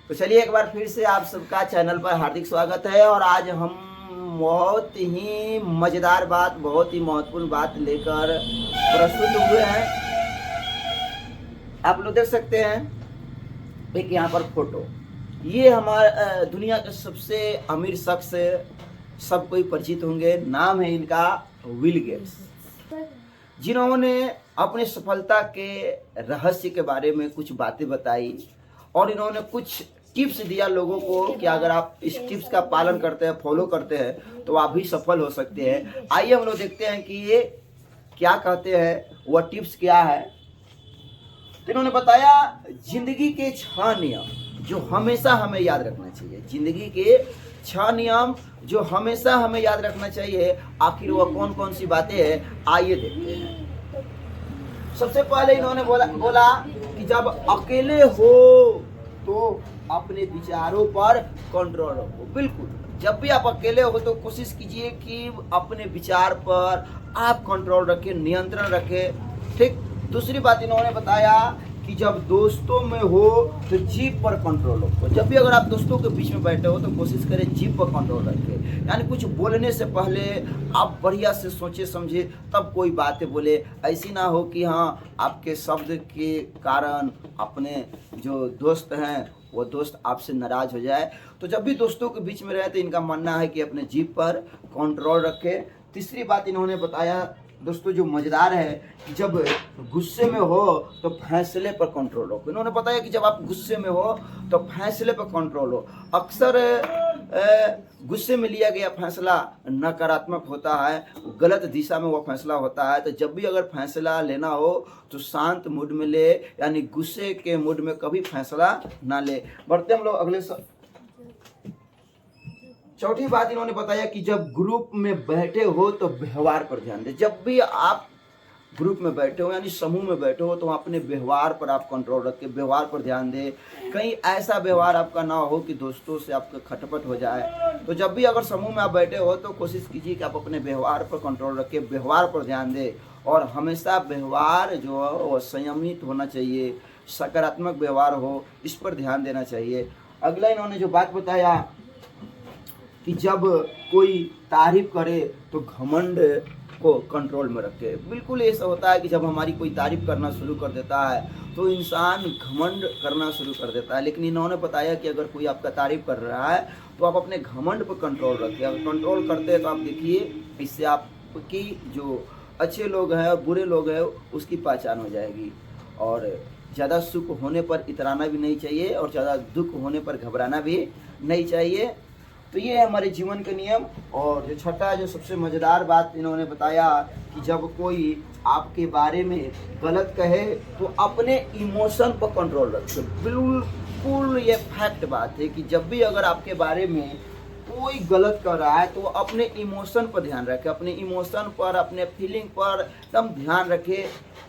तो चलिए एक बार फिर से आप सबका चैनल पर हार्दिक स्वागत है। और आज हम बहुत ही मज़ेदार बात, बहुत ही महत्वपूर्ण बात लेकर प्रस्तुत हुए हैं। आप लोग देख सकते हैं एक यहाँ पर फोटो, ये हमारे दुनिया के सबसे अमीर शख्स सब कोई परिचित होंगे। नाम है इनका बिल गेट्स, जिन्होंने अपनी सफलता के रहस्य के बारे में कुछ बातें बताई और इन्होंने कुछ टिप्स दिया लोगों को कि अगर आप इस टिप्स का पालन करते हैं, फॉलो करते हैं तो आप भी सफल हो सकते हैं। आइए हम लोग देखते हैं कि ये क्या कहते हैं, वह टिप्स क्या है। तो इन्होंने बताया जिंदगी के 6 नियम जो हमेशा हमें याद रखना चाहिए। जिंदगी के 6 नियम जो हमेशा हमें याद रखना चाहिए। आखिर वह कौन कौन सी बातें हैं, आइए देखते हैं। सबसे पहले इन्होंने बोला कि जब अकेले हो तो अपने विचारों पर कंट्रोल रखो। बिल्कुल, जब भी आप अकेले हो तो कोशिश कीजिए कि अपने विचार पर आप कंट्रोल रखें, नियंत्रण रखें। ठीक। दूसरी बात इन्होंने बताया कि जब दोस्तों में हो तो जीभ पर कंट्रोल रखो। जब भी अगर आप दोस्तों के बीच में बैठे हो तो कोशिश करें जीभ पर कंट्रोल रखें। यानी कुछ बोलने से पहले आप बढ़िया से सोचे समझे तब कोई बातें बोले। ऐसी ना हो कि हाँ, आपके शब्द के कारण अपने जो दोस्त हैं वो दोस्त आपसे नाराज हो जाए। तो जब भी दोस्तों के बीच में रहे तो इनका मानना है कि अपने जीभ पर कंट्रोल रखें। तीसरी बात इन्होंने बताया दोस्तों जो मज़ेदार है कि जब गुस्से में हो तो फैसले पर कंट्रोल रखो। इन्होंने बताया कि जब आप गुस्से में हो तो फैसले पर कंट्रोल हो। अक्सर गुस्से में लिया गया फैसला नकारात्मक होता है, गलत दिशा में वो फैसला होता है। तो जब भी अगर फैसला लेना हो तो शांत मूड में ले, यानी गुस्से के मूड में कभी फैसला ना ले। बढ़ते हम लोग अगले चौथी बात इन्होंने बताया कि जब ग्रुप में बैठे हो तो व्यवहार पर ध्यान दें। जब भी आप ग्रुप में बैठे हो यानी समूह में बैठे हो तो अपने व्यवहार पर आप कंट्रोल रखें, व्यवहार पर ध्यान दें। कहीं ऐसा व्यवहार आपका ना हो कि दोस्तों से आपका खटपट हो जाए। तो जब भी अगर समूह में आप बैठे हो तो कोशिश कीजिए कि आप अपने व्यवहार पर कंट्रोल रखें, व्यवहार पर ध्यान दें। और हमेशा व्यवहार जो है वो संयमित होना चाहिए, सकारात्मक व्यवहार हो, इस पर ध्यान देना चाहिए। अगला इन्होंने जो बात बताया कि जब कोई तारीफ करे तो घमंड को कंट्रोल में रखे। बिल्कुल ऐसा होता है कि जब हमारी कोई तारीफ करना शुरू कर देता है तो इंसान घमंड करना शुरू कर देता है। लेकिन इन्होंने बताया कि अगर कोई आपका तारीफ कर रहा है तो आप अपने घमंड पर कंट्रोल रखें। अगर कंट्रोल करते हैं तो आप देखिए इससे आपकी जो अच्छे लोग हैं और बुरे लोग हैं उसकी पहचान हो जाएगी। और ज़्यादा सुख होने पर इतराना भी नहीं चाहिए और ज़्यादा दुख होने पर घबराना भी नहीं चाहिए। तो ये है हमारे जीवन के नियम। और जो छठा जो सबसे मज़ेदार बात इन्होंने बताया कि जब कोई आपके बारे में गलत कहे तो अपने इमोशन पर कंट्रोल रखें। बिल्कुल ये फैक्ट बात है कि जब भी अगर आपके बारे में कोई गलत कर रहा है तो अपने इमोशन पर ध्यान रखें, अपने इमोशन पर, अपने फीलिंग पर एकदम ध्यान रखें।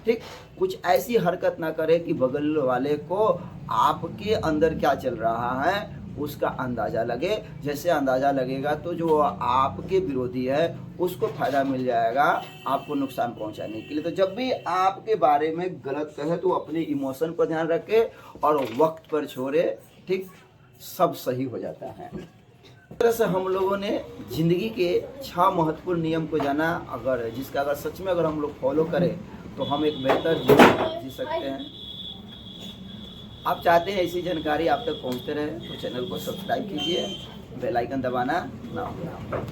ठीक। कुछ ऐसी हरकत ना करें कि बगल वाले को आपके अंदर क्या चल रहा है उसका अंदाज़ा लगे। जैसे अंदाज़ा लगेगा तो जो आपके विरोधी है उसको फ़ायदा मिल जाएगा आपको नुकसान पहुंचाने के लिए। तो जब भी आपके बारे में गलत कहे तो अपने इमोशन पर ध्यान रखें और वक्त पर छोड़े। ठीक, सब सही हो जाता है। इस तरह से हम लोगों ने ज़िंदगी के 6 महत्वपूर्ण नियम को जाना, अगर जिसका अगर सच में अगर हम लोग फॉलो करें तो हम एक बेहतर जीवन जी सकते हैं। आप चाहते हैं ऐसी जानकारी आप तक पहुंचते रहे तो चैनल को सब्सक्राइब कीजिए, बेल आइकन दबाना ना भूलें।